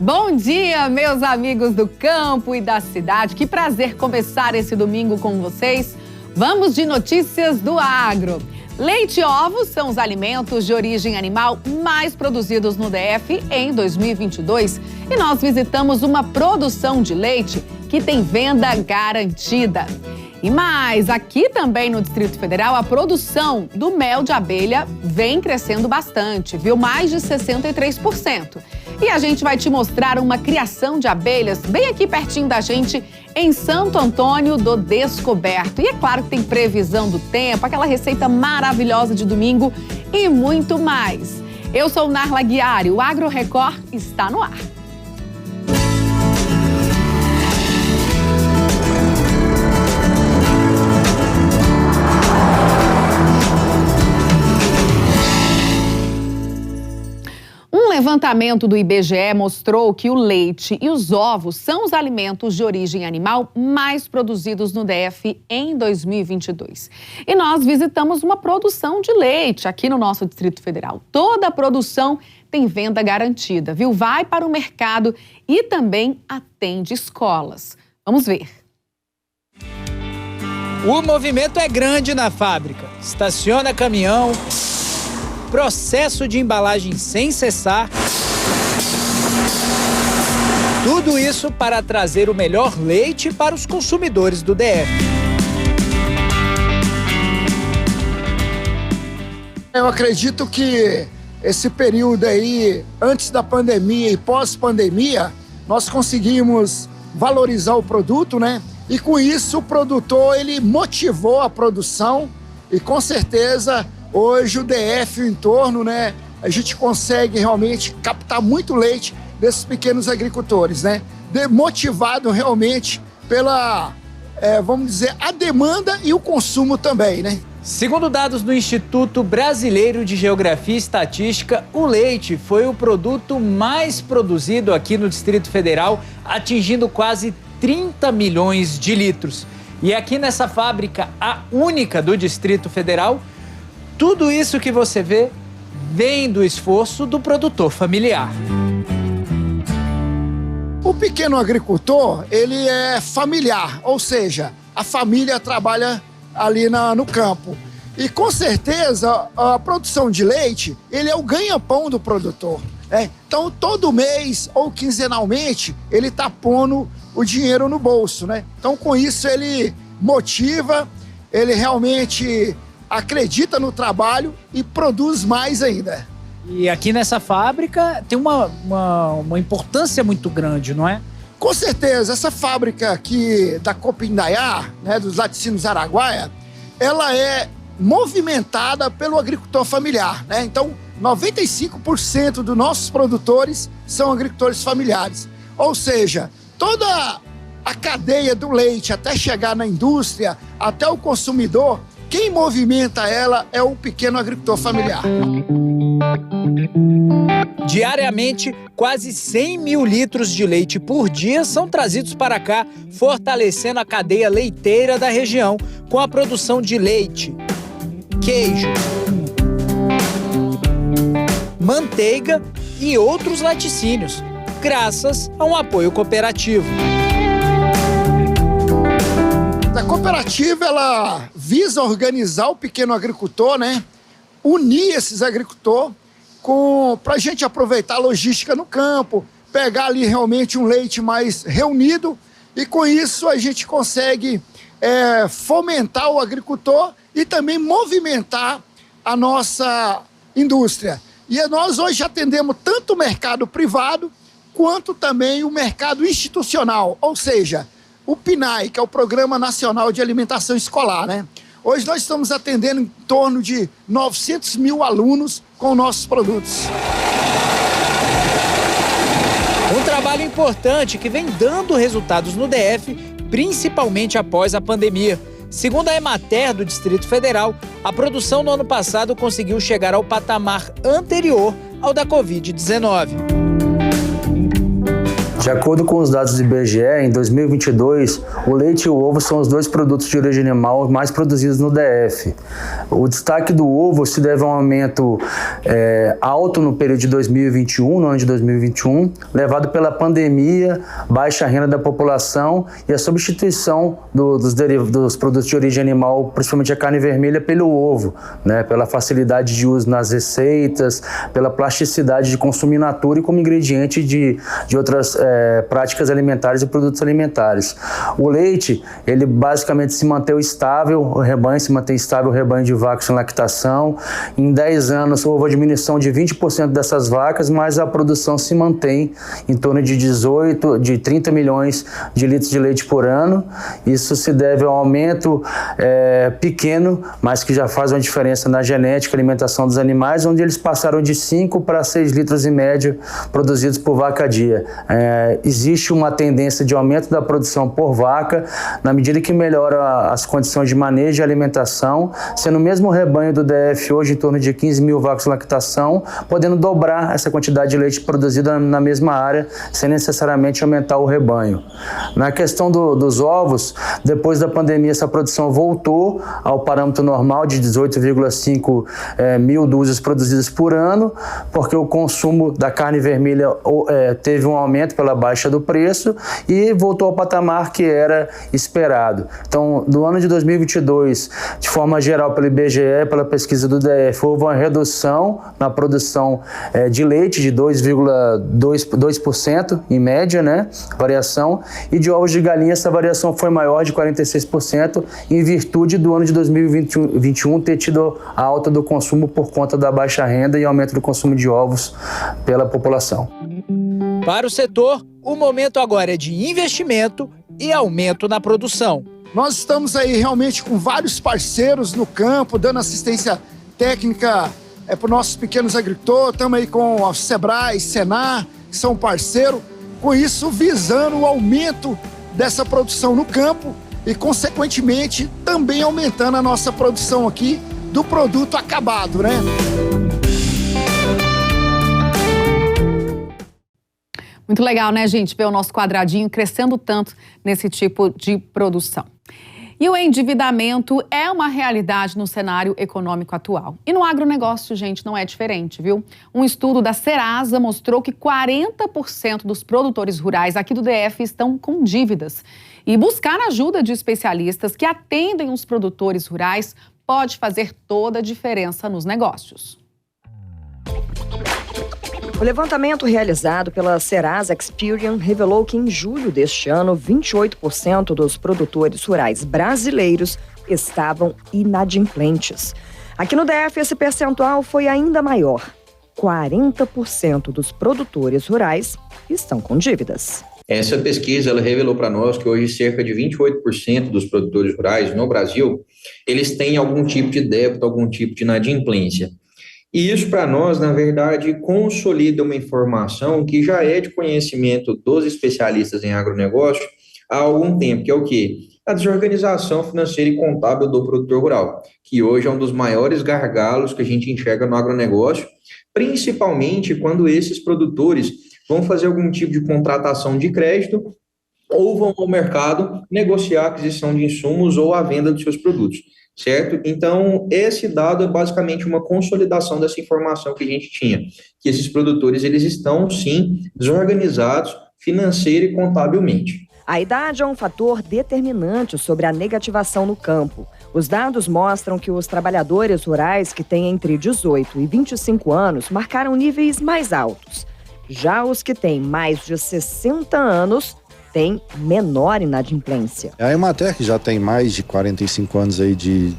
Bom dia, meus amigos do campo e da cidade. Que prazer começar esse domingo com vocês. Vamos de notícias do agro. Leite e ovos são os alimentos de origem animal mais produzidos no DF em 2022. E nós visitamos uma produção de leite que tem venda garantida. E mais, aqui também no Distrito Federal, a produção do mel de abelha vem crescendo bastante, viu? Mais de 63%. E a gente vai te mostrar uma criação de abelhas bem aqui pertinho da gente, em Santo Antônio do Descoberto. E é claro que tem previsão do tempo, aquela receita maravilhosa de domingo e muito mais. Eu sou Narla Guiari, o Agro Record está no ar. Um levantamento do IBGE mostrou que o leite e os ovos são os alimentos de origem animal mais produzidos no DF em 2022. E nós visitamos uma produção de leite aqui no nosso Distrito Federal. Toda a produção tem venda garantida, viu? Vai para o mercado e também atende escolas. Vamos ver. O movimento é grande na fábrica. Estaciona caminhão, processo de embalagem sem cessar. Tudo isso para trazer o melhor leite para os consumidores do DF. Eu acredito que esse período aí, antes da pandemia e pós-pandemia, nós conseguimos valorizar o produto, né? E com isso o produtor, ele motivou a produção e com certeza hoje o DF, o entorno, né, a gente consegue realmente captar muito leite desses pequenos agricultores, né, motivado realmente pela, vamos dizer, a demanda e o consumo também, né. Segundo dados do Instituto Brasileiro de Geografia e Estatística, o leite foi o produto mais produzido aqui no Distrito Federal, atingindo quase 30 milhões de litros. E aqui nessa fábrica, a única do Distrito Federal, tudo isso que você vê vem do esforço do produtor familiar. O pequeno agricultor, ele é familiar, ou seja, a família trabalha ali no campo. E com certeza a produção de leite, ele é o ganha-pão do produtor. Então todo mês ou quinzenalmente ele está pondo o dinheiro no bolso, né? Então com isso ele motiva, ele realmente acredita no trabalho e produz mais ainda. E aqui nessa fábrica tem uma importância muito grande, não é? Com certeza, essa fábrica aqui da Copa Indaiá, né, dos laticínios Araguaia, ela é movimentada pelo agricultor familiar, né? Então, 95% dos nossos produtores são agricultores familiares. Ou seja, toda a cadeia do leite até chegar na indústria, até o consumidor, quem movimenta ela é o pequeno agricultor familiar. Diariamente, quase 100 mil litros de leite por dia são trazidos para cá, fortalecendo a cadeia leiteira da região, com a produção de leite, queijo, manteiga e outros laticínios, graças a um apoio cooperativo. A cooperativa, ela visa organizar o pequeno agricultor, né? Unir esses agricultores para a gente aproveitar a logística no campo, pegar ali realmente um leite mais reunido e com isso a gente consegue fomentar o agricultor e também movimentar a nossa indústria. E nós hoje atendemos tanto o mercado privado quanto também o mercado institucional, ou seja, o PNAE, que é o Programa Nacional de Alimentação Escolar, né? Hoje nós estamos atendendo em torno de 900 mil alunos com nossos produtos. Um trabalho importante que vem dando resultados no DF, principalmente após a pandemia. Segundo a Emater do Distrito Federal, a produção no ano passado conseguiu chegar ao patamar anterior ao da Covid-19. De acordo com os dados do IBGE, em 2022, o leite e o ovo são os 2 produtos de origem animal mais produzidos no DF. O destaque do ovo se deve a um aumento alto no período de 2021, no ano de 2021, levado pela pandemia, baixa renda da população e a substituição dos produtos de origem animal, principalmente a carne vermelha, pelo ovo, né? Pela facilidade de uso nas receitas, pela plasticidade de consumo in natura e como ingrediente de outras práticas alimentares e produtos alimentares. O leite, ele basicamente se mantém estável, o rebanho se mantém estável, o rebanho de vacas em lactação. Em 10 anos houve a diminuição de 20% dessas vacas, mas a produção se mantém em torno de 30 milhões de litros de leite por ano. Isso se deve ao aumento pequeno, mas que já faz uma diferença na genética e alimentação dos animais, onde eles passaram de 5 para 6 litros em média produzidos por vaca a dia. Existe uma tendência de aumento da produção por vaca na medida que melhora as condições de manejo e alimentação, sendo o mesmo rebanho do DF hoje em torno de 15 mil vacas de lactação, podendo dobrar essa quantidade de leite produzida na mesma área, sem necessariamente aumentar o rebanho. Na questão dos ovos, depois da pandemia essa produção voltou ao parâmetro normal de 18,5 mil dúzias produzidas por ano, porque o consumo da carne vermelha teve um aumento pela baixa do preço e voltou ao patamar que era esperado. Então, do ano de 2022, de forma geral, pelo IBGE, pela pesquisa do DF, houve uma redução na produção de leite de 2% em média, né, variação, e de ovos de galinha essa variação foi maior de 46% em virtude do ano de 2021 ter tido a alta do consumo por conta da baixa renda e aumento do consumo de ovos pela população. Para o setor, o momento agora é de investimento e aumento na produção. Nós estamos aí realmente com vários parceiros no campo, dando assistência técnica para os nossos pequenos agricultores. Estamos aí com a Sebrae, Senar, que são parceiros, com isso visando o aumento dessa produção no campo e, consequentemente, também aumentando a nossa produção aqui do produto acabado, né? Muito legal, né, gente, ver o nosso quadradinho crescendo tanto nesse tipo de produção. E o endividamento é uma realidade no cenário econômico atual. E no agronegócio, gente, não é diferente, viu? Um estudo da Serasa mostrou que 40% dos produtores rurais aqui do DF estão com dívidas. E buscar ajuda de especialistas que atendem os produtores rurais pode fazer toda a diferença nos negócios. O levantamento realizado pela Serasa Experian revelou que em julho deste ano, 28% dos produtores rurais brasileiros estavam inadimplentes. Aqui no DF, esse percentual foi ainda maior. 40% dos produtores rurais estão com dívidas. Essa pesquisa ela revelou para nós que hoje cerca de 28% dos produtores rurais no Brasil, eles têm algum tipo de débito, algum tipo de inadimplência. E isso, para nós, na verdade, consolida uma informação que já é de conhecimento dos especialistas em agronegócio há algum tempo, que é o quê? A desorganização financeira e contábil do produtor rural, que hoje é um dos maiores gargalos que a gente enxerga no agronegócio, principalmente quando esses produtores vão fazer algum tipo de contratação de crédito ou vão ao mercado negociar a aquisição de insumos ou a venda dos seus produtos. Certo? Então, esse dado é basicamente uma consolidação dessa informação que a gente tinha, que esses produtores, eles estão, sim, desorganizados financeira e contabilmente. A idade é um fator determinante sobre a negativação no campo. Os dados mostram que os trabalhadores rurais que têm entre 18 e 25 anos marcaram níveis mais altos. Já os que têm mais de 60 anos tem menor inadimplência. A Emater, que já tem mais de 45 anos aí de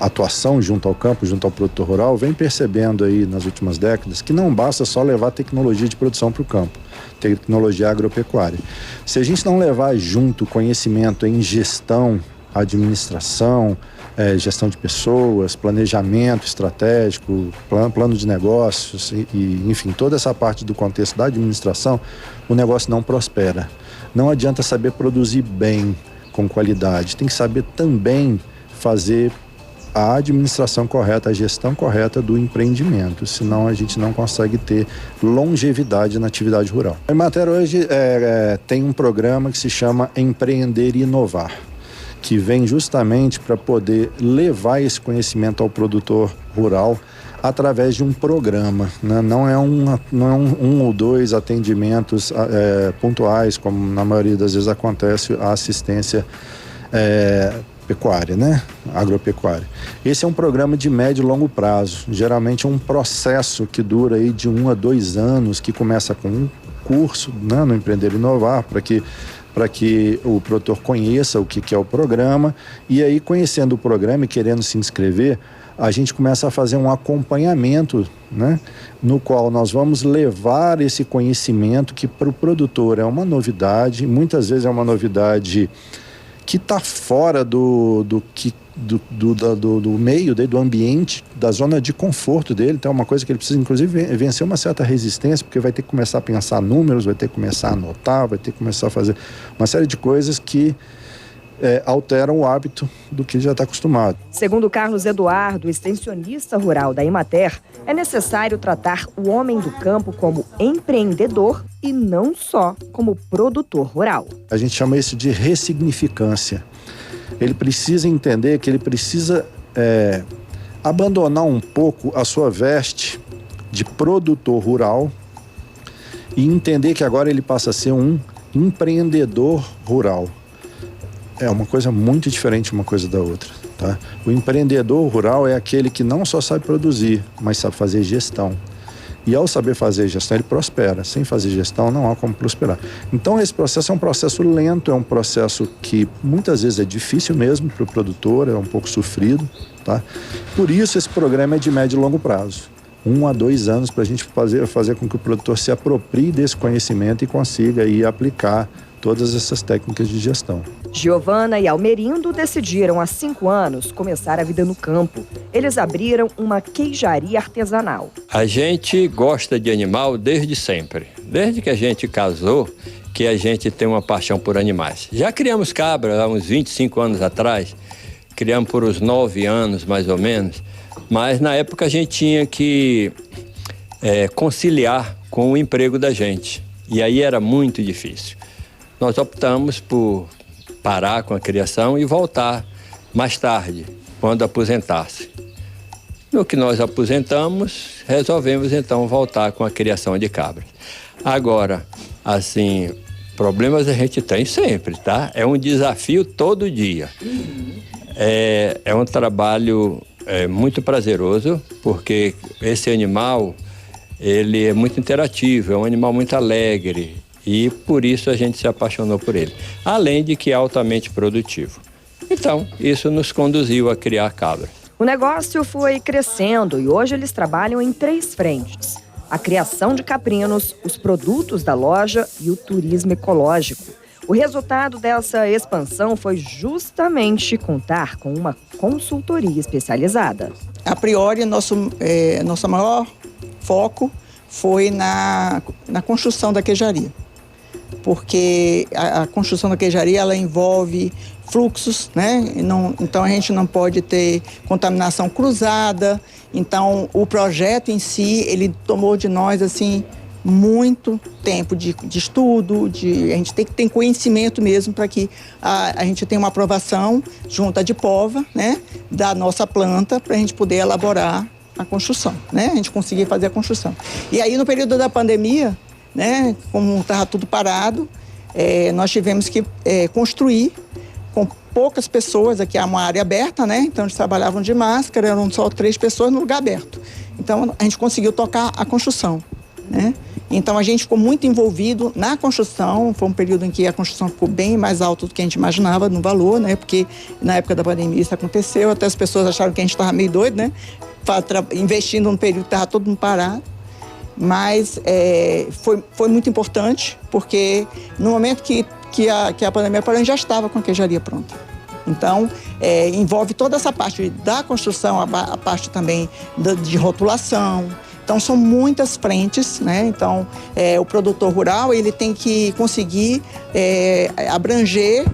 atuação junto ao campo, junto ao produtor rural, vem percebendo aí nas últimas décadas que não basta só levar tecnologia de produção para o campo, tecnologia agropecuária. Se a gente não levar junto conhecimento em gestão, administração, gestão de pessoas, planejamento estratégico, plano de negócios e, enfim, toda essa parte do contexto da administração, o negócio não prospera. Não adianta saber produzir bem, com qualidade. Tem que saber também fazer a administração correta, a gestão correta do empreendimento, senão a gente não consegue ter longevidade na atividade rural. A Emater hoje tem um programa que se chama Empreender e Inovar, que vem justamente para poder levar esse conhecimento ao produtor rural através de um programa, né? Não é um ou dois atendimentos pontuais, como na maioria das vezes acontece a assistência pecuária, né? Agropecuária. Esse é um programa de médio e longo prazo, geralmente é um processo que dura aí de 1 a 2 anos, que começa com um curso, né, no Empreender e Inovar, para que o produtor conheça o que é o programa, e aí, conhecendo o programa e querendo se inscrever, a gente começa a fazer um acompanhamento, né, no qual nós vamos levar esse conhecimento, que para o produtor é uma novidade, muitas vezes é uma novidade que está fora do meio dele, do ambiente, da zona de conforto dele. Então é uma coisa que ele precisa, inclusive, vencer uma certa resistência, porque vai ter que começar a pensar números, vai ter que começar a anotar, vai ter que começar a fazer uma série de coisas que alteram o hábito do que já está acostumado. Segundo Carlos Eduardo, extensionista rural da Emater, é necessário tratar o homem do campo como empreendedor e não só como produtor rural. A gente chama isso de ressignificância. Ele precisa entender que ele precisa abandonar um pouco a sua veste de produtor rural e entender que agora ele passa a ser um empreendedor rural. É uma coisa muito diferente uma coisa da outra, tá? O empreendedor rural é aquele que não só sabe produzir, mas sabe fazer gestão. E ao saber fazer gestão, ele prospera. Sem fazer gestão, não há como prosperar. Então, esse processo é um processo lento, é um processo que muitas vezes é difícil mesmo para o produtor, é um pouco sofrido, tá? Por isso, esse programa é de médio e longo prazo. 1 a 2 anos para a gente fazer com que o produtor se aproprie desse conhecimento e consiga aí aplicar todas essas técnicas de gestão. Giovana e Almerindo decidiram há 5 anos começar a vida no campo. Eles abriram uma queijaria artesanal. A gente gosta de animal desde sempre. Desde que a gente casou, que a gente tem uma paixão por animais. Já criamos cabra há uns 25 anos atrás. Criamos por uns 9 anos, mais ou menos. Mas na época a gente tinha que conciliar com o emprego da gente. E aí era muito difícil. Nós optamos por parar com a criação e voltar mais tarde, quando aposentasse. No que nós aposentamos, resolvemos então voltar com a criação de cabras. Agora, assim, problemas a gente tem sempre, tá? É um desafio todo dia. É um trabalho muito prazeroso, porque esse animal, ele é muito interativo, é um animal muito alegre. E por isso a gente se apaixonou por ele. Além de que é altamente produtivo. Então, isso nos conduziu a criar cabras. O negócio foi crescendo e hoje eles trabalham em 3 frentes: a criação de caprinos, os produtos da loja e o turismo ecológico. O resultado dessa expansão foi justamente contar com uma consultoria especializada. A priori, nosso maior foco foi na construção da queijaria. Porque a construção da queijaria, ela envolve fluxos, né? Então a gente não pode ter contaminação cruzada. Então o projeto em si, ele tomou de nós assim muito tempo de estudo, a gente tem que ter conhecimento mesmo para que a gente tenha uma aprovação junto à Dipova, né? Da nossa planta, para a gente poder elaborar a construção, né? A gente conseguir fazer a construção. E aí no período da pandemia, né, como estava tudo parado, nós tivemos que construir com poucas pessoas. Aqui é uma área aberta, né? Então eles trabalhavam de máscara, eram só 3 pessoas no lugar aberto. Então a gente conseguiu tocar a construção, né? Então a gente ficou muito envolvido na construção. Foi um período em que a construção ficou bem mais alta do que a gente imaginava no valor, né? Porque na época da pandemia isso aconteceu, até as pessoas acharam que a gente estava meio doido, né? Investindo num período que estava todo mundo parado. Mas foi muito importante, porque no momento que a pandemia parou, a gente já estava com a queijaria pronta. Então, envolve toda essa parte da construção, a parte também de rotulação. Então, são muitas frentes, né? Então, o produtor rural, ele tem que conseguir abranger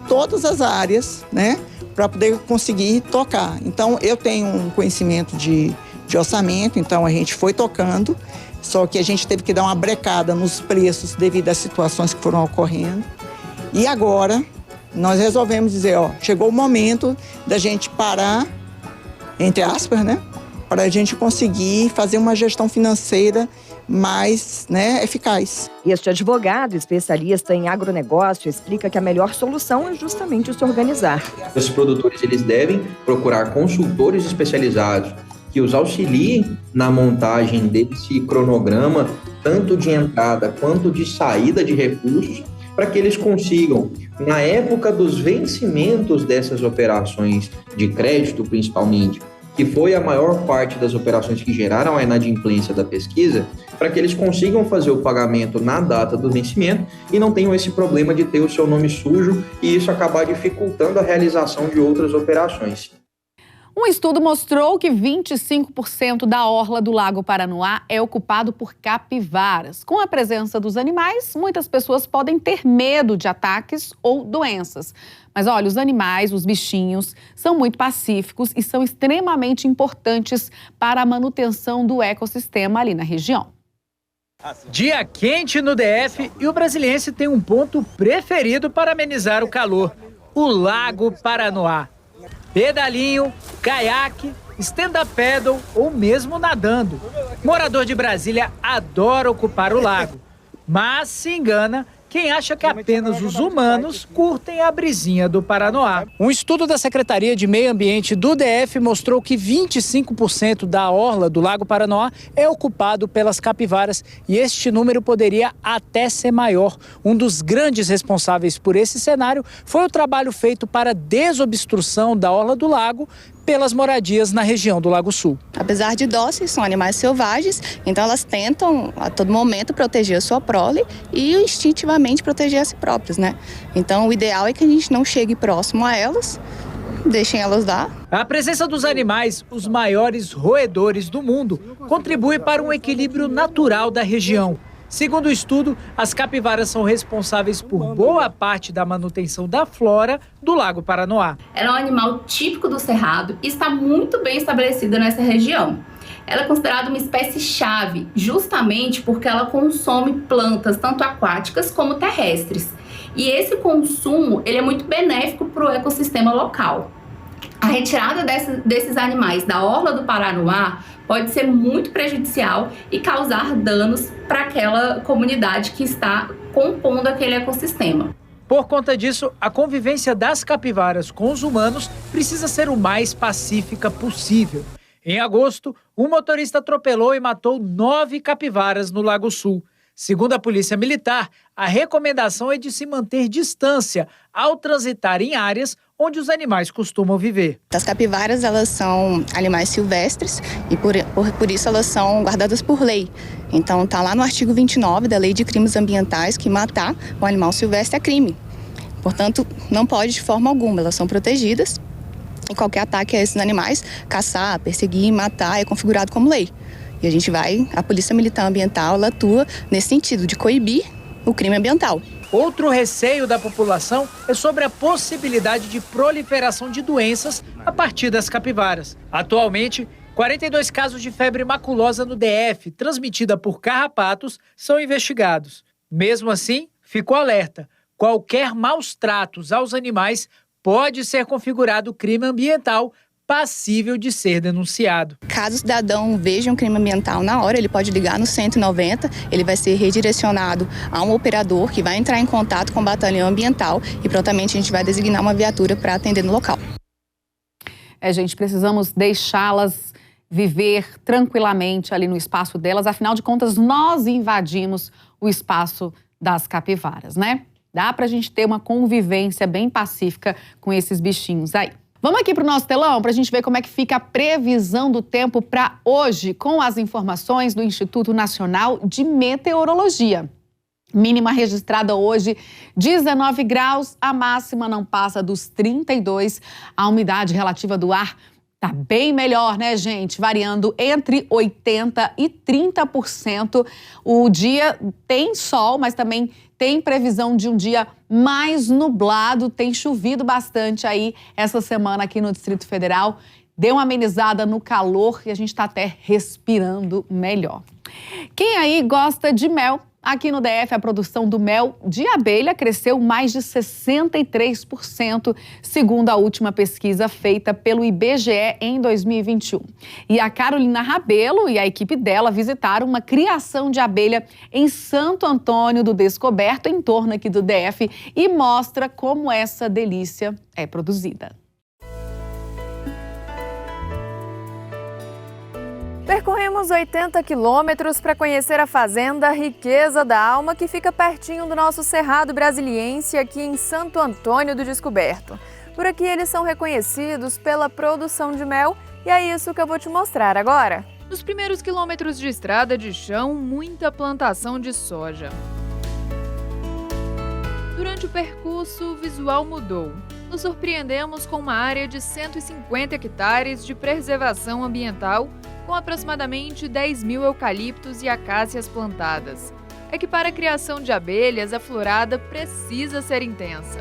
todas as áreas, né? para poder conseguir tocar. Então, eu tenho um conhecimento de orçamento, então a gente foi tocando, só que a gente teve que dar uma brecada nos preços devido às situações que foram ocorrendo. E agora, nós resolvemos dizer, chegou o momento da gente parar, entre aspas, né? Para a gente conseguir fazer uma gestão financeira mais eficaz. Este advogado especialista em agronegócio explica que a melhor solução é justamente se organizar. Os produtores eles devem procurar consultores especializados que os auxiliem na montagem desse cronograma, tanto de entrada quanto de saída de recursos, para que eles consigam, na época dos vencimentos dessas operações de crédito, principalmente, que foi a maior parte das operações que geraram a inadimplência da pesquisa, para que eles consigam fazer o pagamento na data do vencimento e não tenham esse problema de ter o seu nome sujo e isso acabar dificultando a realização de outras operações. Um estudo mostrou que 25% da orla do Lago Paranoá é ocupado por capivaras. Com a presença dos animais, muitas pessoas podem ter medo de ataques ou doenças. Mas olha, os animais, os bichinhos, são muito pacíficos e são extremamente importantes para a manutenção do ecossistema ali na região. Dia quente no DF e o brasiliense tem um ponto preferido para amenizar o calor: o Lago Paranoá. Pedalinho, caiaque, stand-up paddle ou mesmo nadando. Morador de Brasília adora ocupar o lago, mas se engana quem acha que apenas os humanos curtem a brisinha do Paranoá. Um estudo da Secretaria de Meio Ambiente do DF mostrou que 25% da orla do Lago Paranoá é ocupado pelas capivaras e este número poderia até ser maior. Um dos grandes responsáveis por esse cenário foi o trabalho feito para a desobstrução da orla do lago pelas moradias na região do Lago Sul. Apesar de dóceis, são animais selvagens, então elas tentam a todo momento proteger a sua prole e instintivamente proteger a si próprias, né? Então o ideal é que a gente não chegue próximo a elas, deixem elas lá. A presença dos animais, os maiores roedores do mundo, contribui para um equilíbrio natural da região. Segundo o estudo, as capivaras são responsáveis por boa parte da manutenção da flora do Lago Paranoá. Ela é um animal típico do Cerrado e está muito bem estabelecida nessa região. Ela é considerada uma espécie-chave, justamente porque ela consome plantas tanto aquáticas como terrestres. E esse consumo ele é muito benéfico para o ecossistema local. A retirada desses animais da orla do Paranoá pode ser muito prejudicial e causar danos para aquela comunidade que está compondo aquele ecossistema. Por conta disso, a convivência das capivaras com os humanos precisa ser o mais pacífica possível. Em agosto, um motorista atropelou e matou 9 capivaras no Lago Sul. Segundo a Polícia Militar, a recomendação é de se manter distância ao transitar em áreas onde os animais costumam viver. As capivaras, elas são animais silvestres e por isso elas são guardadas por lei. Então está lá no artigo 29 da Lei de Crimes Ambientais que matar um animal silvestre é crime. Portanto, não pode de forma alguma, elas são protegidas e qualquer ataque a esses animais, caçar, perseguir, matar é configurado como lei. E a Polícia Militar Ambiental, ela atua nesse sentido de coibir o crime ambiental. Outro receio da população é sobre a possibilidade de proliferação de doenças a partir das capivaras. Atualmente, 42 casos de febre maculosa no DF, transmitida por carrapatos, são investigados. Mesmo assim, ficou alerta: qualquer maus tratos aos animais pode ser configurado crime ambiental passível de ser denunciado. Caso o cidadão veja um crime ambiental na hora, ele pode ligar no 190, ele vai ser redirecionado a um operador que vai entrar em contato com o batalhão ambiental e prontamente a gente vai designar uma viatura para atender no local. Gente, precisamos deixá-las viver tranquilamente ali no espaço delas, afinal de contas nós invadimos o espaço das capivaras, né? Dá pra gente ter uma convivência bem pacífica com esses bichinhos aí. Vamos aqui para o nosso telão para a gente ver como é que fica a previsão do tempo para hoje, com as informações do Instituto Nacional de Meteorologia. Mínima registrada hoje, 19 graus, a máxima não passa dos 32, a umidade relativa do ar Tá bem melhor, né, gente? Variando entre 80% e 30%. O dia tem sol, mas também tem previsão de um dia mais nublado. Tem chovido bastante aí essa semana aqui no Distrito Federal. Deu uma amenizada no calor e a gente está até respirando melhor. Quem aí gosta de mel? Aqui no DF, a produção do mel de abelha cresceu mais de 63%, segundo a última pesquisa feita pelo IBGE em 2021. E a Carolina Rabelo e a equipe dela visitaram uma criação de abelha em Santo Antônio do Descoberto, em torno aqui do DF, e mostra como essa delícia é produzida. Percorremos 80 quilômetros para conhecer a fazenda Riqueza da Alma, que fica pertinho do nosso Cerrado Brasiliense, aqui em Santo Antônio do Descoberto. Por aqui eles são reconhecidos pela produção de mel e é isso que eu vou te mostrar agora. Nos primeiros quilômetros de estrada de chão, muita plantação de soja. Durante o percurso, o visual mudou. Nos surpreendemos com uma área de 150 hectares de preservação ambiental, com aproximadamente 10 mil eucaliptos e acácias plantadas. É que para a criação de abelhas, a florada precisa ser intensa.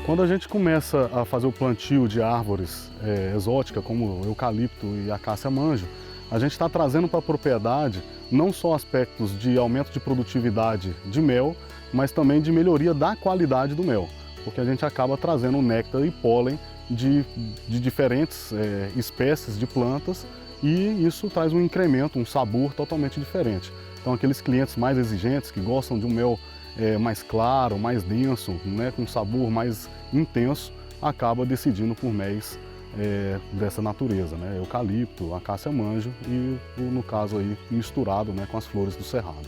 Quando a gente começa a fazer o plantio de árvores exóticas, como o eucalipto e a acácia manjo, a gente está trazendo para a propriedade não só aspectos de aumento de produtividade de mel, mas também de melhoria da qualidade do mel, porque a gente acaba trazendo néctar e pólen de diferentes espécies de plantas e isso traz um incremento, um sabor totalmente diferente. Então aqueles clientes mais exigentes, que gostam de um mel mais claro, mais denso, né, com sabor mais intenso, acaba decidindo por méis dessa natureza, né, eucalipto, acácia manjo e, no caso aí, misturado, né, com as flores do cerrado.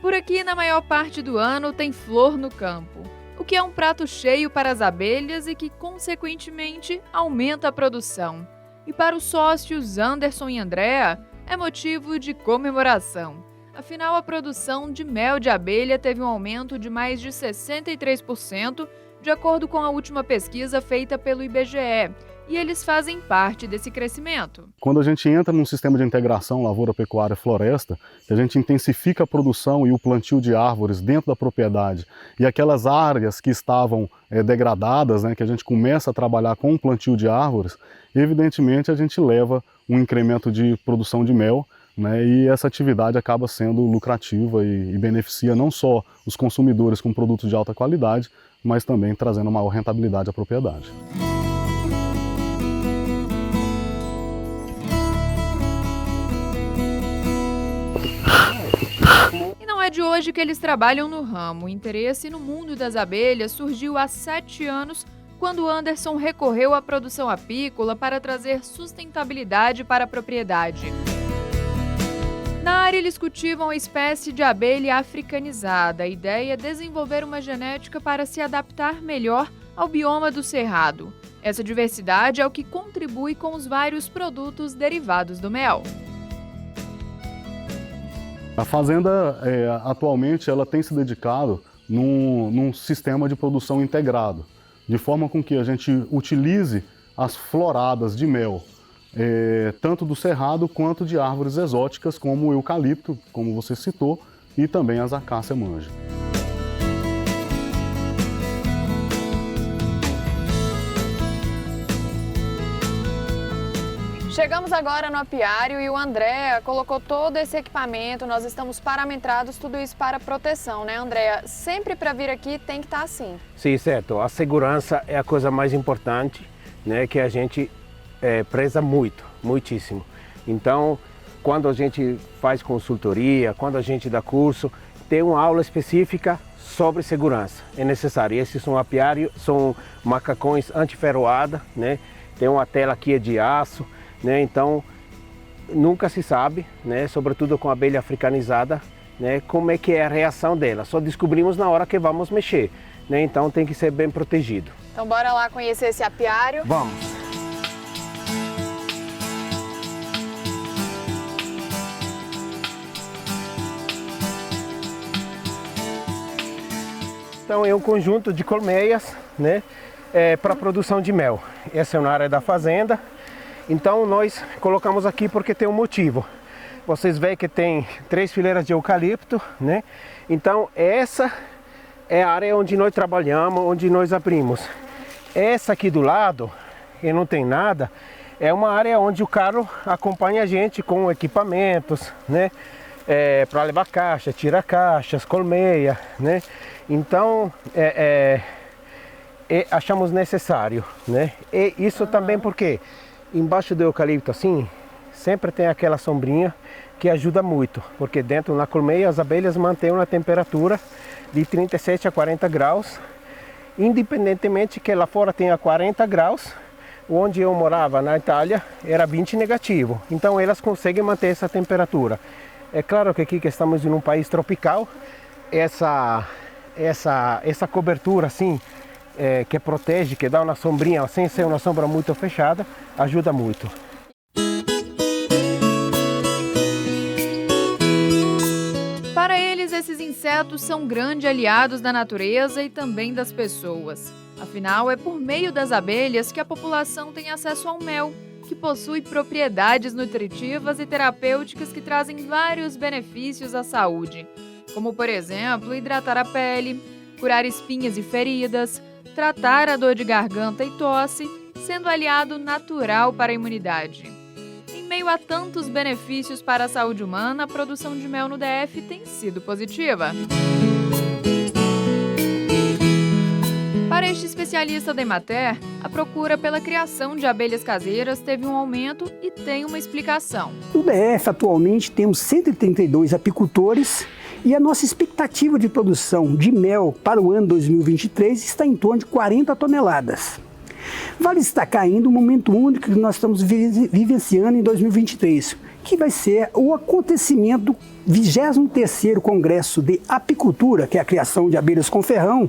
Por aqui, na maior parte do ano, tem flor no campo, o que é um prato cheio para as abelhas e que, consequentemente, aumenta a produção. E para os sócios Anderson e Andréa, é motivo de comemoração. Afinal, a produção de mel de abelha teve um aumento de mais de 63%, de acordo com a última pesquisa feita pelo IBGE, e eles fazem parte desse crescimento. Quando a gente entra num sistema de integração lavoura, pecuária e floresta, que a gente intensifica a produção e o plantio de árvores dentro da propriedade, e aquelas áreas que estavam degradadas, né, que a gente começa a trabalhar com o plantio de árvores, evidentemente a gente leva um incremento de produção de mel, né, e essa atividade acaba sendo lucrativa e beneficia não só os consumidores com produtos de alta qualidade, mas também trazendo maior rentabilidade à propriedade. Não é de hoje que eles trabalham no ramo. O interesse no mundo das abelhas surgiu há 7 anos, quando Anderson recorreu à produção apícola para trazer sustentabilidade para a propriedade. Na área, eles cultivam a espécie de abelha africanizada. A ideia é desenvolver uma genética para se adaptar melhor ao bioma do cerrado. Essa diversidade é o que contribui com os vários produtos derivados do mel. A fazenda, atualmente, ela tem se dedicado num sistema de produção integrado, de forma com que a gente utilize as floradas de mel, tanto do cerrado quanto de árvores exóticas, como o eucalipto, como você citou, e também as acácia manjo. Chegamos agora no apiário e o André colocou todo esse equipamento, nós estamos parametrados, tudo isso para proteção, né, André? Sempre para vir aqui tem que estar assim. Sim, certo. A segurança é a coisa mais importante, né, que a gente preza muitíssimo. Então, quando a gente faz consultoria, quando a gente dá curso, tem uma aula específica sobre segurança. É necessário. Esses são apiários, são macacões antiferroada, né? Tem uma tela aqui de aço. Né? Então, nunca se sabe, né? Sobretudo com a abelha africanizada, né? Como é que é a reação dela. Só descobrimos na hora que vamos mexer, né? Então tem que ser bem protegido. Então bora lá conhecer esse apiário? Vamos! Então é um conjunto de colmeias, né? para a produção de mel. Essa é uma área da fazenda, então nós colocamos aqui porque tem um motivo. Vocês veem que tem 3 fileiras de eucalipto, né? Então essa é a área onde nós trabalhamos, onde nós abrimos. Essa aqui do lado, e não tem nada, é uma área onde o carro acompanha a gente com equipamentos, né? Para levar caixa, tirar caixas, colmeia, né? Então achamos necessário, né? E isso também porque embaixo do eucalipto assim sempre tem aquela sombrinha que ajuda muito, porque dentro na colmeia as abelhas mantêm uma temperatura de 37 a 40 graus, independentemente que lá fora tenha 40 graus. Onde eu morava na Itália era 20 negativo, então elas conseguem manter essa temperatura. É claro que aqui que estamos em um país tropical, essa cobertura assim, que protege, que dá uma sombrinha, sem ser uma sombra muito fechada, ajuda muito. Para eles, esses insetos são grandes aliados da natureza e também das pessoas. Afinal, é por meio das abelhas que a população tem acesso ao mel, que possui propriedades nutritivas e terapêuticas que trazem vários benefícios à saúde, como, por exemplo, hidratar a pele, curar espinhas e feridas, tratar a dor de garganta e tosse, sendo aliado natural para a imunidade. Em meio a tantos benefícios para a saúde humana, a produção de mel no DF tem sido positiva. Para este especialista da Emater, a procura pela criação de abelhas caseiras teve um aumento e tem uma explicação. No DF, atualmente, temos 132 apicultores e a nossa expectativa de produção de mel para o ano 2023 está em torno de 40 toneladas. Vale destacar ainda um momento único que nós estamos vivenciando em 2023, que vai ser o acontecimento do 23º Congresso de Apicultura, que é a criação de abelhas com ferrão,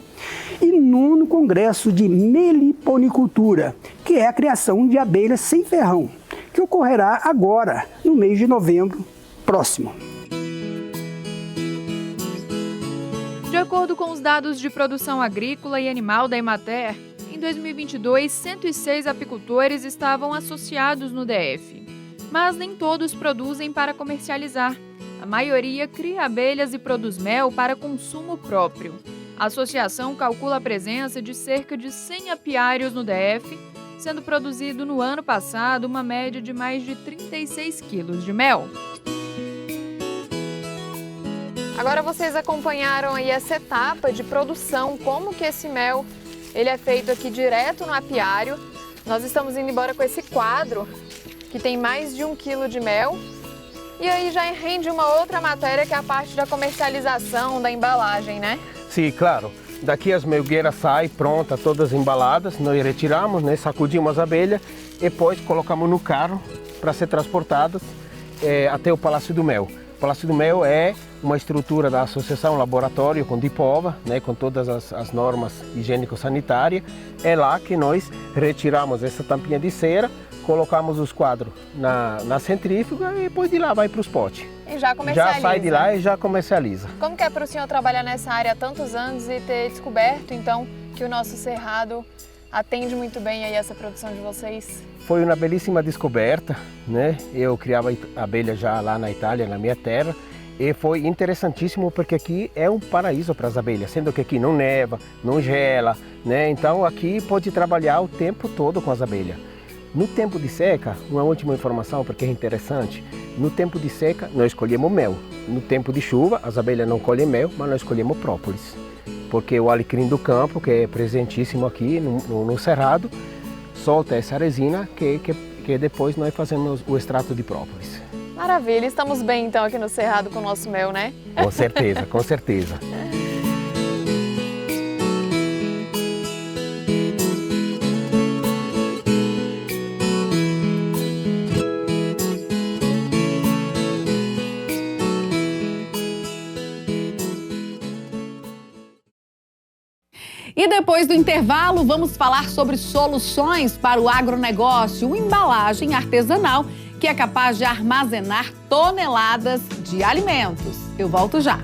e 9º Congresso de Meliponicultura, que é a criação de abelhas sem ferrão, que ocorrerá agora, no mês de novembro próximo. De acordo com os dados de produção agrícola e animal da Emater, em 2022, 106 apicultores estavam associados no DF. Mas nem todos produzem para comercializar. A maioria cria abelhas e produz mel para consumo próprio. A associação calcula a presença de cerca de 100 apiários no DF, sendo produzido no ano passado uma média de mais de 36 quilos de mel. Agora vocês acompanharam aí essa etapa de produção, como que esse mel ele é feito aqui direto no apiário. Nós estamos indo embora com esse quadro, que tem mais de 1 quilo de mel. E aí já rende uma outra matéria, que é a parte da comercialização, da embalagem, né? Sim, claro. Daqui as melgueiras saem prontas, todas embaladas. Nós retiramos, né, sacudimos as abelhas e depois colocamos no carro para ser transportadas até o Palácio do Mel. O Palácio do Mel é uma estrutura da Associação Laboratório com Dipova, né, com todas as normas higiênico-sanitárias. É lá que nós retiramos essa tampinha de cera, colocamos os quadros na centrífuga e depois de lá vai para os potes. E já comercializa. Já sai de lá e já comercializa. Como que é para o senhor trabalhar nessa área há tantos anos e ter descoberto, então, que o nosso cerrado atende muito bem aí essa produção de vocês? Foi uma belíssima descoberta, né? Eu criava abelha já lá na Itália, na minha terra, e foi interessantíssimo porque aqui é um paraíso para as abelhas, sendo que aqui não neva, não gela, né? Então aqui pode trabalhar o tempo todo com as abelhas. No tempo de seca, uma última informação porque é interessante, no tempo de seca nós escolhemos mel. No tempo de chuva as abelhas não colhem mel, mas nós escolhemos própolis. Porque o alecrim do campo, que é presentíssimo aqui no cerrado, solta essa resina que depois nós fazemos o extrato de própolis. Maravilha, estamos bem então aqui no cerrado com o nosso mel, né? Com certeza, com certeza. E depois do intervalo, vamos falar sobre soluções para o agronegócio, uma embalagem artesanal que é capaz de armazenar toneladas de alimentos. Eu volto já.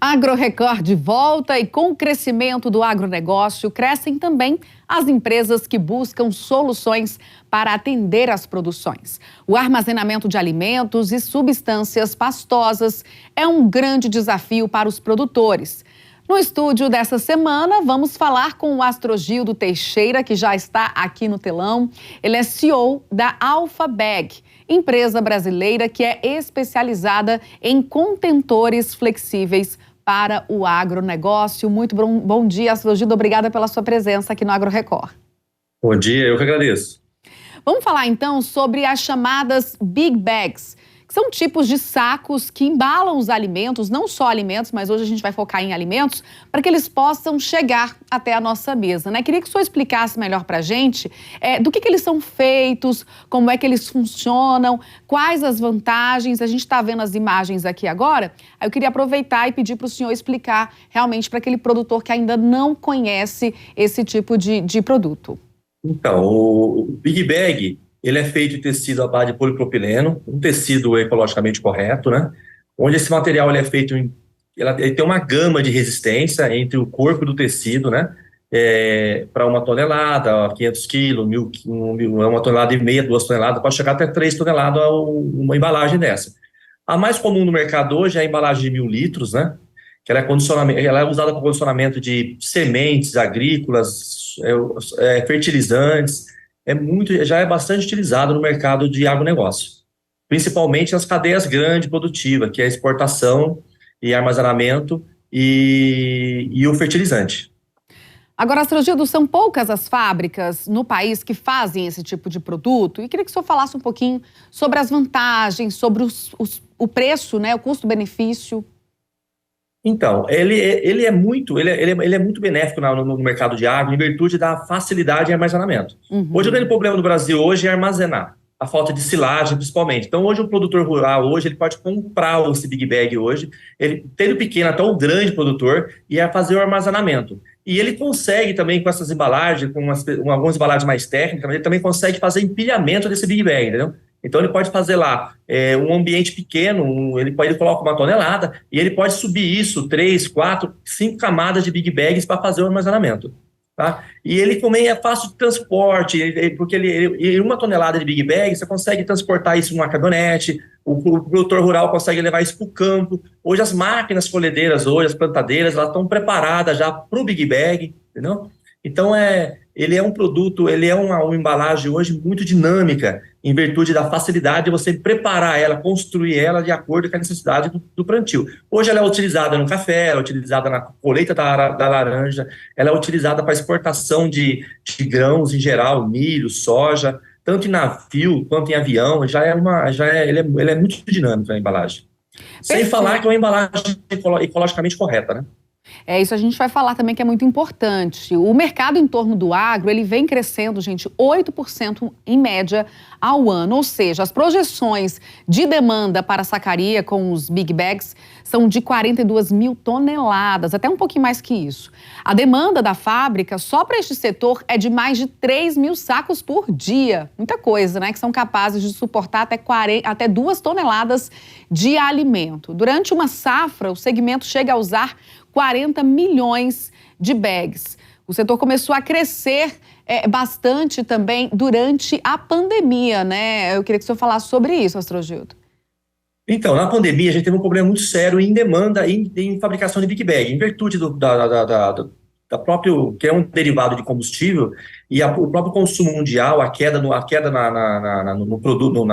AgroRecord de volta e com o crescimento do agronegócio, crescem também as empresas que buscam soluções para atender às produções. O armazenamento de alimentos e substâncias pastosas é um grande desafio para os produtores. No estúdio dessa semana, vamos falar com o Astrogildo Teixeira, que já está aqui no telão. Ele é CEO da AlphaBag, empresa brasileira que é especializada em contentores flexíveis para o agronegócio. Muito bom dia, Astrogildo. Obrigada pela sua presença aqui no AgroRecord. Bom dia, eu que agradeço. Vamos falar então sobre as chamadas Big Bags, que são tipos de sacos que embalam os alimentos, não só alimentos, mas hoje a gente vai focar em alimentos, para que eles possam chegar até a nossa mesa, né? Queria que o senhor explicasse melhor para a gente do que eles são feitos, como é que eles funcionam, quais as vantagens. A gente está vendo as imagens aqui agora, aí eu queria aproveitar e pedir para o senhor explicar realmente para aquele produtor que ainda não conhece esse tipo de produto. Então, o Big Bag, ele é feito de tecido à base de polipropileno, um tecido ecologicamente correto, né? Onde esse material ele é feito, ele tem uma gama de resistência entre o corpo do tecido, né? Para 1 tonelada, 500 quilos, 1 tonelada e meia, 2 toneladas, pode chegar até 3 toneladas uma embalagem dessa. A mais comum no mercado hoje é a embalagem de 1.000 litros, né? Que ela é usada para condicionamento de sementes agrícolas, fertilizantes. Já é bastante utilizado no mercado de agronegócio, principalmente nas cadeias grandes produtivas, que é a exportação e armazenamento e o fertilizante. Agora, Astrogildo, são poucas as fábricas no país que fazem esse tipo de produto, e queria que o senhor falasse um pouquinho sobre as vantagens, sobre o preço, né, o custo-benefício. Então, ele é muito benéfico no mercado de agro em virtude da facilidade em armazenamento. Hoje o grande problema do Brasil hoje é armazenar, a falta de silagem principalmente. Então hoje o produtor rural hoje ele pode comprar esse Big Bag hoje, ele tendo pequeno até um grande produtor, e fazer o armazenamento. E ele consegue também com essas embalagens, com algumas embalagens mais técnicas, ele também consegue fazer empilhamento desse Big Bag, entendeu? Então ele pode fazer lá um ambiente pequeno, ele coloca 1 tonelada e ele pode subir isso 3, 4, 5 camadas de Big Bags para fazer o armazenamento. Tá? E ele também é fácil de transporte, porque 1 tonelada de Big Bag, você consegue transportar isso numa caminhonete, o produtor rural consegue levar isso para o campo. Hoje as máquinas colhedeiras, as plantadeiras, elas estão preparadas já para o Big Bag, entendeu? Então ele é um produto, ele é uma embalagem hoje muito dinâmica, em virtude da facilidade de você preparar ela, construir ela de acordo com a necessidade do plantio. Hoje ela é utilizada no café, ela é utilizada na colheita da laranja, ela é utilizada para exportação de grãos em geral, milho, soja, tanto em navio quanto em avião. Ele é muito dinâmico a embalagem. Sem falar que é uma embalagem ecologicamente correta, né? Isso a gente vai falar também, que é muito importante. O mercado em torno do agro, ele vem crescendo, gente, 8% em média ao ano. Ou seja, as projeções de demanda para a sacaria com os Big Bags são de 42 mil toneladas, até um pouquinho mais que isso. A demanda da fábrica só para este setor é de mais de 3 mil sacos por dia. Muita coisa, né? Que são capazes de suportar até 2 toneladas de alimento. Durante uma safra, o segmento chega a usar 40 milhões de bags. O setor começou a crescer bastante também durante a pandemia, né? Eu queria que o senhor falasse sobre isso, Astrogildo. Então, na pandemia, a gente teve um problema muito sério em demanda em fabricação de Big Bag, em virtude da próprio, que é um derivado de combustível, e o próprio consumo mundial, a queda no produto,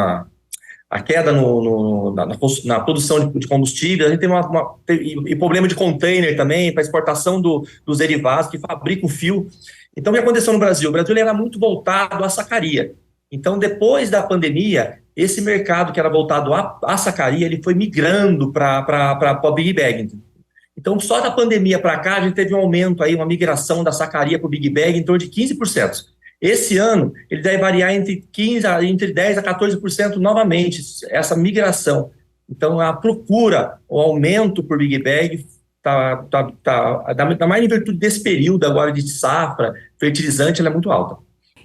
a queda na produção de combustível. A gente tem problema de container também, para exportação dos derivados que fabricam o fio. Então, o que aconteceu no Brasil? O Brasil era muito voltado à sacaria. Então, depois da pandemia, esse mercado que era voltado à sacaria, ele foi migrando para o Big Bag. Então, só da pandemia para cá, a gente teve um aumento aí, uma migração da sacaria para o Big Bag em torno de 15%. Esse ano, ele deve variar entre 10% a 14% novamente, essa migração. Então, a procura, o aumento por Big Bag, está mais em virtude desse período agora de safra, fertilizante, ela é muito alta.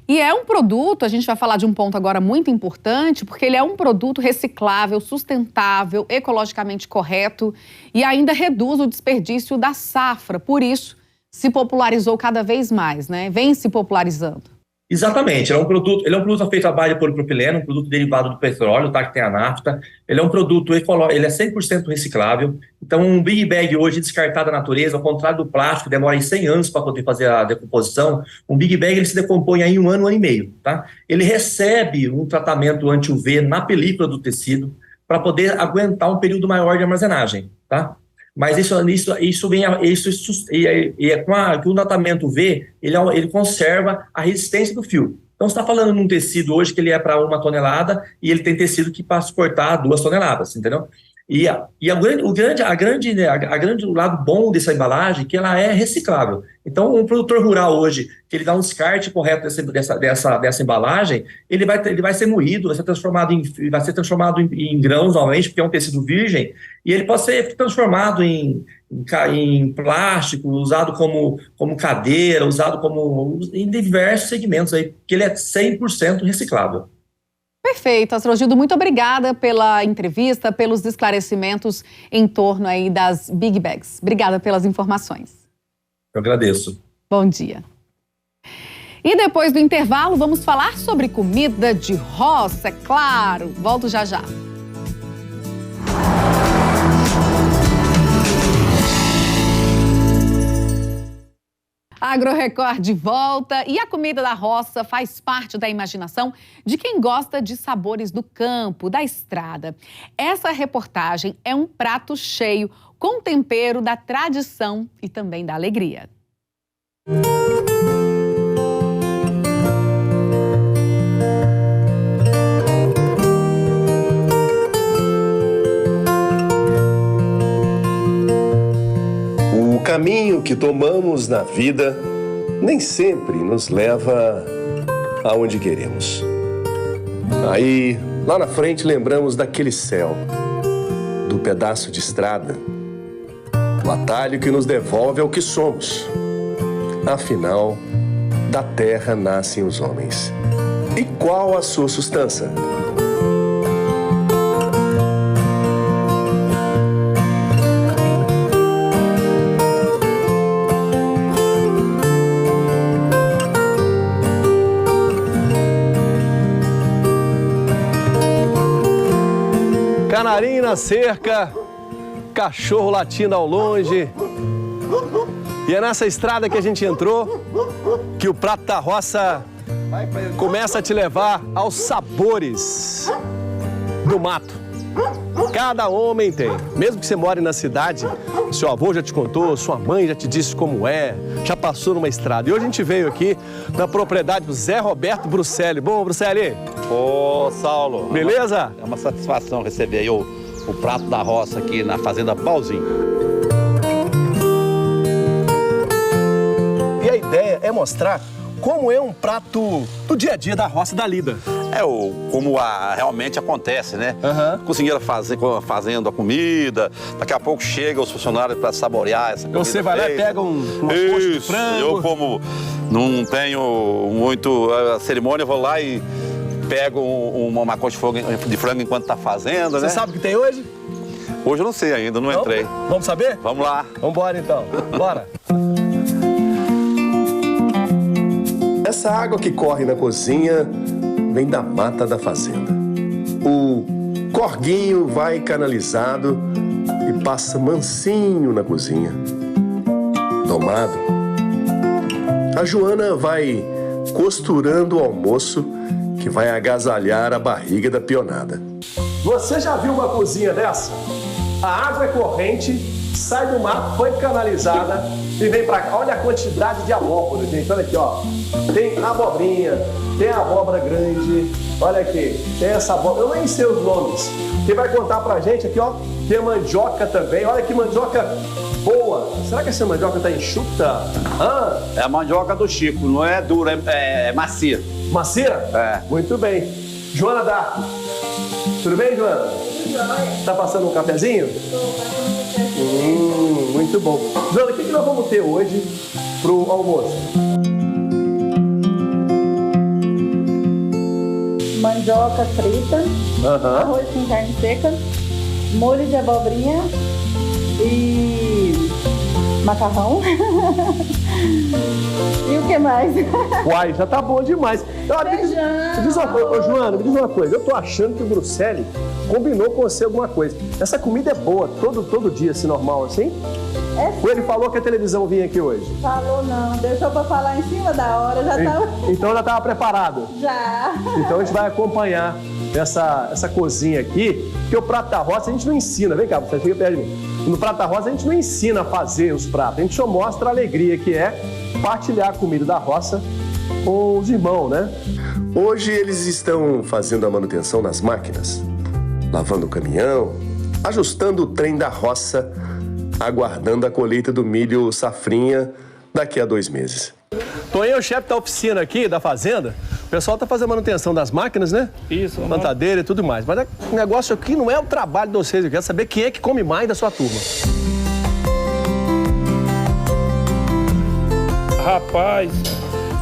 E é um produto, a gente vai falar de um ponto agora muito importante, porque ele é um produto reciclável, sustentável, ecologicamente correto e ainda reduz o desperdício da safra. Por isso, se popularizou cada vez mais, né? Vem se popularizando. Exatamente, ele é um produto feito à base de polipropileno, um produto derivado do petróleo, tá, que tem a nafta. Ele é um produto ecológico, ele é 100% reciclável. Então, um Big Bag hoje descartado da natureza, ao contrário do plástico, demora 100 anos para poder fazer a decomposição. Um Big Bag ele se decompõe em um ano e meio, tá? Ele recebe um tratamento anti-UV na película do tecido para poder aguentar um período maior de armazenagem, tá? Mas com o tratamento UV, ele conserva a resistência do fio. Então, você está falando num tecido hoje que ele é para 1 tonelada e ele tem tecido que para suportar 2 toneladas, entendeu? O lado bom dessa embalagem é que ela é reciclável. Então, um produtor rural hoje, que ele dá um descarte correto dessa embalagem, ele vai ser moído, vai ser transformado em grãos novamente, porque é um tecido virgem, e ele pode ser transformado em plástico, usado como cadeira, usado em diversos segmentos aí, porque ele é 100% reciclável. Perfeito, Astrogildo, muito obrigada pela entrevista, pelos esclarecimentos em torno aí das Big Bags. Obrigada pelas informações. Eu agradeço. Bom dia. E depois do intervalo, vamos falar sobre comida de roça, é claro. Volto já já. AgroRecord de volta e a comida da roça faz parte da imaginação de quem gosta de sabores do campo, da estrada. Essa reportagem é um prato cheio com tempero da tradição e também da alegria. O caminho que tomamos na vida nem sempre nos leva aonde queremos. Aí, lá na frente, lembramos daquele céu, do pedaço de estrada, do atalho que nos devolve ao que somos. Afinal, da terra nascem os homens. E qual a sua sustância? Canarinho na cerca, cachorro latindo ao longe. E é nessa estrada que a gente entrou que o prato da roça começa a te levar aos sabores do mato. Cada homem tem. Mesmo que você more na cidade, seu avô já te contou, sua mãe já te disse como é, já passou numa estrada. E hoje a gente veio aqui na propriedade do Zé Roberto Bruselli. Bom, Bruselli? Ô, Saulo. Beleza? É uma satisfação receber aí o prato da roça aqui na Fazenda Pauzinho. E a ideia é mostrar como é um prato do dia a dia da roça da lida. Como realmente acontece, né? Cozinheira fazendo a comida, daqui a pouco chegam os funcionários para saborear essa comida. Você vai lá e pega uma coxa de frango. Eu, como não tenho muito a cerimônia, vou lá e pego uma coxa de frango enquanto tá fazendo, né? Você sabe o que tem hoje? Hoje eu não sei ainda, não entrei. Vamos saber? Vamos lá. Vamos embora então, bora. Essa água que corre na cozinha vem da mata da fazenda. O corguinho vai canalizado e passa mansinho na cozinha. Domado, a Joana vai costurando o almoço que vai agasalhar a barriga da pionada. Você já viu uma cozinha dessa? A água é corrente, sai do mato, foi canalizada e vem pra cá. Olha a quantidade de abóbora, gente. Olha aqui, ó. Tem abobrinha, tem abóbora grande. Olha aqui, tem essa abóbora. Eu nem sei os nomes. Quem vai contar pra gente aqui, ó, tem mandioca também. Olha que mandioca boa. Será que essa mandioca tá enxuta? É a mandioca do Chico, não é dura, é macia. Macia? É. Muito bem. Joana D'Arco. Tudo bem, Joana? Tá passando um cafezinho? Muito bom. Joana, o que nós vamos ter hoje pro almoço? mandioca frita, arroz com carne seca, molho de abobrinha e macarrão. E o que mais? Uai, já tá bom demais. Joana, me diz uma coisa. Eu tô achando que o Bruxelles combinou com você alguma coisa. Essa comida é boa todo dia, assim, normal, assim? Ou ele falou que a televisão vinha aqui hoje? Falou não, deixou pra falar em cima da hora, já tava... Então já tava preparado? Já. Então a gente vai acompanhar essa cozinha aqui, porque o prato da roça a gente não ensina. Vem cá, você fica perto de mim. No prato da roça a gente não ensina a fazer os pratos, a gente só mostra a alegria que é partilhar a comida da roça com os irmãos, né? Hoje eles estão fazendo a manutenção nas máquinas, lavando o caminhão, ajustando o trem da roça, aguardando a colheita do milho safrinha daqui a 2 meses. Toninho é o chefe da oficina aqui, da fazenda. O pessoal tá fazendo manutenção das máquinas, né? Isso. Plantadeira e tudo mais. Mas o negócio aqui não é o trabalho de vocês. Eu quero saber quem é que come mais da sua turma. Rapaz,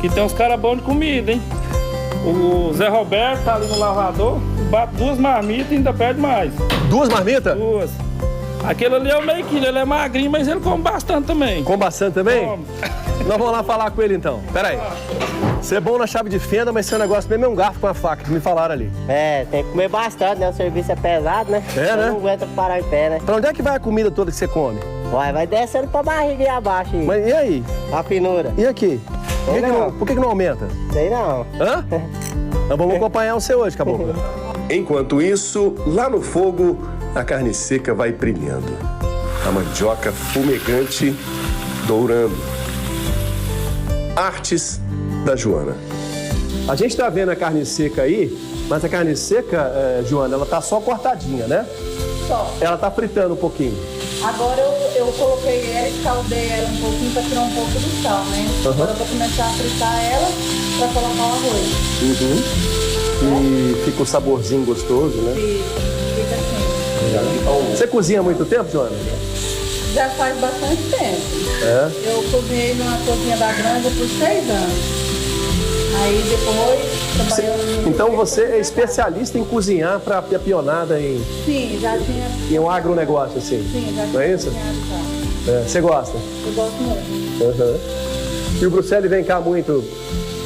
que tem uns caras bons de comida, hein? O Zé Roberto tá ali no lavador, bate 2 marmitas e ainda pede mais. 2 marmitas? 2. Aquele ali é o meio quilo, ele é magrinho, mas ele come bastante também. Come bastante também? Come. Nós vamos lá falar com ele então. Pera aí. Você é bom na chave de fenda, mas seu negócio mesmo é um garfo com a faca, que me falaram ali. É, tem que comer bastante, né? O serviço é pesado, né? É, né? Não aguenta parar em pé, né? Pra onde é que vai a comida toda que você come? Vai descendo pra barriga e abaixo aí. Mas e aí? A finura. E aqui? Por que não aumenta? Sei não. Hã? Nós vamos acompanhar você hoje, caboclo. Enquanto isso, lá no fogo, a carne seca vai brilhando. A mandioca fumegante dourando. Artes da Joana. A gente tá vendo a carne seca aí, mas a carne seca, Joana, ela tá só cortadinha, né? Só. Ela tá fritando um pouquinho. Agora eu coloquei ela, escaldei ela um pouquinho pra tirar um pouco do sal, né? Agora eu vou começar a fritar ela pra colocar o arroz. E fica um saborzinho gostoso, né? Fica assim. Você cozinha há muito tempo, Joana? Já faz bastante tempo. É? Eu cozinhei numa cozinha da Granja por 6 anos. Aí depois trabalhando... Então você é especialista em cozinhar para a pionada em... Sim, já tinha... Em um agronegócio, assim? Sim, já tinha. Não é isso? Já. Você gosta? Eu gosto muito. E o Bruxelles vem cá muito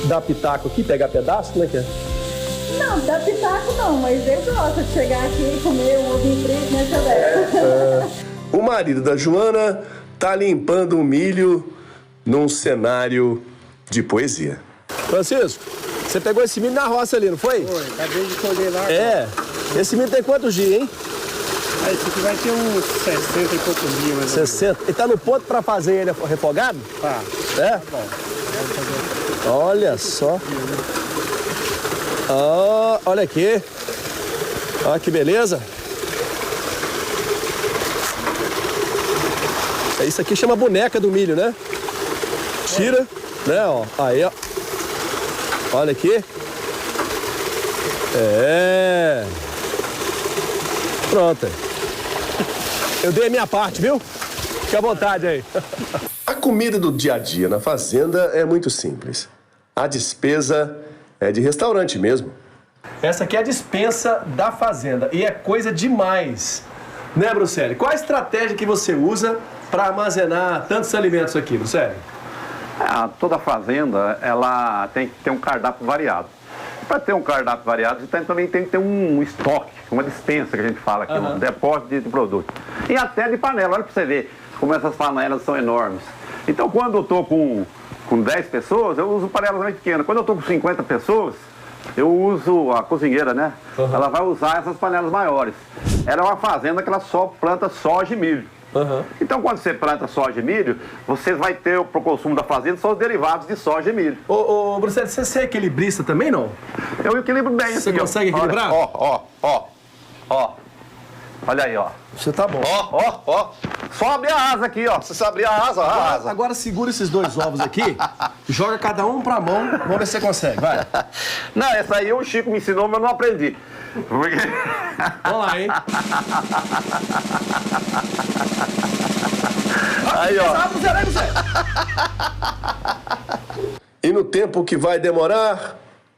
dar pitaco aqui, pegar pedaço? Como é que é? Não, dá pitaco não, mas ele gosta de chegar aqui e comer um ovinho frito, né, Xavier? O marido da Joana tá limpando o milho num cenário de poesia. Francisco, você pegou esse milho na roça ali, não foi? Foi, acabei de colher lá. É. Esse milho tem quantos dias, hein? Esse aqui vai ter uns 60 e poucos dias, mais 60. E tá no ponto pra fazer ele refogado? Tá. É? Tá bom. Olha só. Ah, olha aqui. Olha que beleza. Isso aqui chama boneca do milho, né? Tira, né, ó. Aí, ó. Olha aqui. É. Pronto. Eu dei a minha parte, viu? Fique à vontade aí. A comida do dia a dia na fazenda é muito simples. A despesa é de restaurante mesmo. Essa aqui é a despensa da fazenda e é coisa demais. Né, Bruxelles? Qual a estratégia que você usa para armazenar tantos alimentos aqui, Bruxelles? Toda fazenda, ela tem que ter um cardápio variado. Para ter um cardápio variado, você também tem que ter um estoque, uma despensa que a gente fala aqui, um depósito de produto. E até de panela, olha para você ver como essas panelas são enormes. Então, quando eu estou com 10 pessoas, eu uso panelas mais pequenas. Quando eu estou com 50 pessoas, eu uso a cozinheira, né? Ela vai usar essas panelas maiores. Ela é uma fazenda que ela só planta soja e milho. Então, quando você planta soja e milho, você vai ter para o consumo da fazenda só os derivados de soja e milho. Ô, Bruxelles, você é equilibrista também, não? Eu equilibro bem. Você consegue equilibrar? Ó. Olha aí, ó. Você tá bom. Ó. Só abrir a asa aqui, ó. Se você abrir a asa, Agora segura esses 2 ovos aqui, joga cada um pra mão, vamos ver se você consegue, vai. Não, essa aí o Chico me ensinou, mas eu não aprendi. Vamos lá, hein? Aí, ó. E no tempo que vai demorar,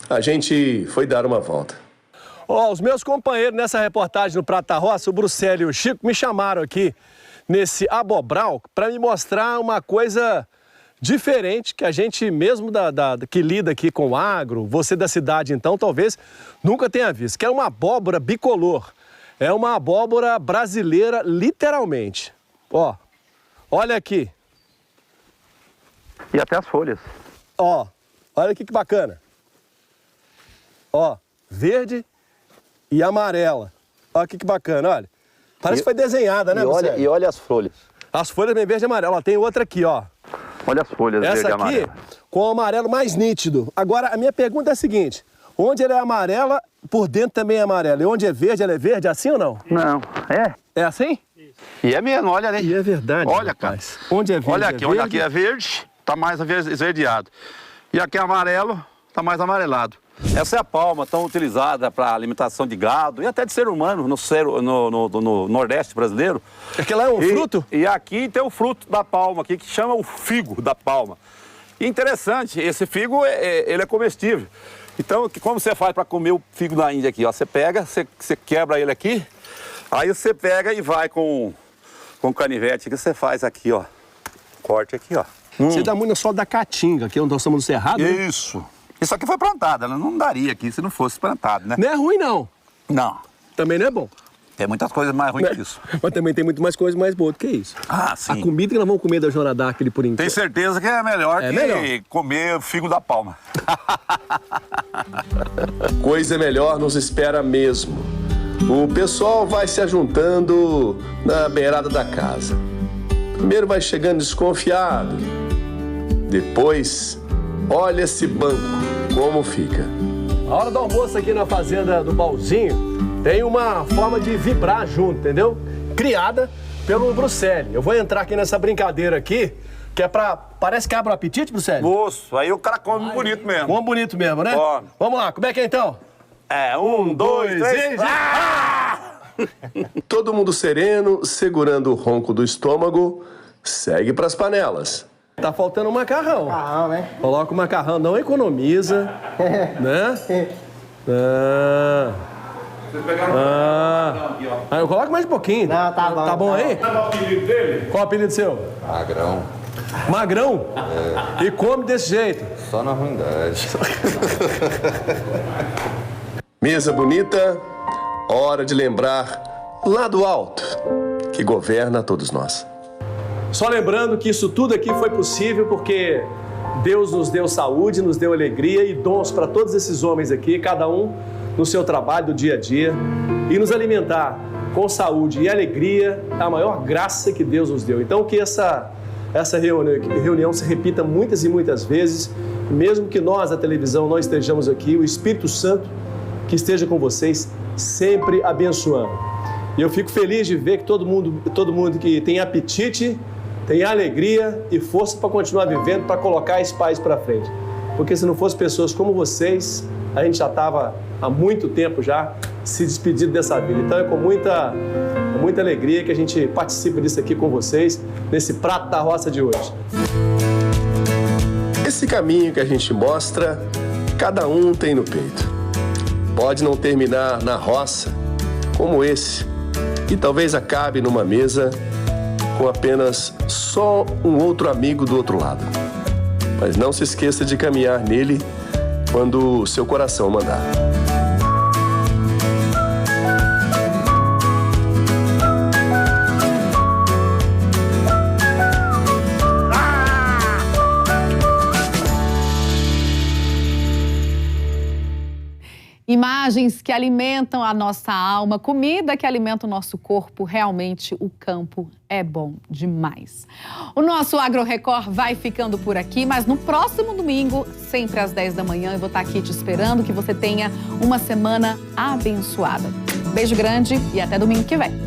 a gente foi dar uma volta. Ó, os meus companheiros nessa reportagem no Prato da Roça, o Bruxelles e o Chico, me chamaram aqui nesse Abobral para me mostrar uma coisa diferente que a gente mesmo que lida aqui com o agro, você da cidade então, talvez nunca tenha visto, que é uma abóbora bicolor. É uma abóbora brasileira, literalmente. Ó, olha aqui. E até as folhas. Ó, olha aqui que bacana. Ó, verde e amarela. Olha aqui que bacana, olha. Parece que foi desenhada, né, você? E olha as folhas. As folhas bem verde e amarela. Ó, tem outra aqui, ó. Olha as folhas verde e amarela. Essa aqui com o amarelo mais nítido. Agora, a minha pergunta é a seguinte. Onde ela é amarela, por dentro também é amarela. E onde é verde, ela é verde, assim ou não? Não, é. É assim? E é mesmo, olha ali. E é verdade, olha, rapaz. Onde é verde, olha aqui, é verde. olha aqui, é verde, tá mais esverdeado. E aqui é amarelo, tá mais amarelado. Essa é a palma tão utilizada para alimentação de gado e até de ser humano no Nordeste brasileiro. Aquela é um fruto? E aqui tem o fruto da palma aqui, que chama o figo da palma. E interessante, esse figo, ele é comestível. Então, como você faz para comer o figo da Índia aqui? Ó, você pega, você quebra ele aqui, aí você pega e vai com canivete que você faz aqui, ó. Corte aqui, ó. Você dá muito só da caatinga, que nós estamos no cerrado. Né? Isso. Isso aqui foi plantado, ela não daria aqui se não fosse plantado, né? Não é ruim, não. Não. Também não é bom. Tem muitas coisas mais ruins que isso. Mas também tem muito mais coisas mais boas do que isso. Ah, sim. A comida que nós vamos comer da Jonadá, aquele por enquanto. Tem certeza que é melhor comer o figo da palma. Coisa melhor nos espera mesmo. O pessoal vai se ajuntando na beirada da casa. Primeiro vai chegando desconfiado. Depois, olha esse banco, como fica. A hora do almoço aqui na fazenda do Balzinho tem uma forma de vibrar junto, entendeu? Criada pelo Bruxelles. Eu vou entrar aqui nessa brincadeira aqui, que é pra... Parece que abre o apetite, Bruxelles? Moço, aí o cara come bonito mesmo. Come bonito mesmo, né? Come. Vamos lá, como é que é então? É, 1, 2, 3... Todo mundo sereno, segurando o ronco do estômago, segue pras panelas. Tá faltando um macarrão. Macarrão, né? Coloca o macarrão, não economiza, né? Aí eu coloco mais um pouquinho. Não, tá bom. Tá bom aí? Qual é o apelido dele? Qual é o apelido seu? Magrão. Magrão? É. E come desse jeito? Só na ruindade. Mesa bonita, hora de lembrar lá do alto, que governa todos nós. Só lembrando que isso tudo aqui foi possível porque Deus nos deu saúde, nos deu alegria e dons para todos esses homens aqui, cada um no seu trabalho do dia a dia. E nos alimentar com saúde e alegria é a maior graça que Deus nos deu. Então que essa reunião se repita muitas e muitas vezes, mesmo que nós, a televisão, não estejamos aqui, o Espírito Santo que esteja com vocês, sempre abençoando. E eu fico feliz de ver que todo mundo que tem apetite, tem alegria e força para continuar vivendo, para colocar esse país para frente. Porque se não fosse pessoas como vocês, a gente já estava há muito tempo já se despedindo dessa vida. Então é com muita alegria que a gente participa disso aqui com vocês, nesse Prato da Roça de hoje. Esse caminho que a gente mostra, cada um tem no peito. Pode não terminar na roça, como esse, e talvez acabe numa mesa com apenas só um outro amigo do outro lado. Mas não se esqueça de caminhar nele quando o seu coração mandar. Imagens que alimentam a nossa alma, comida que alimenta o nosso corpo, realmente o campo é bom demais. O nosso Agro Record vai ficando por aqui, mas no próximo domingo, sempre às 10 da manhã, eu vou estar aqui te esperando, que você tenha uma semana abençoada. Beijo grande e até domingo que vem.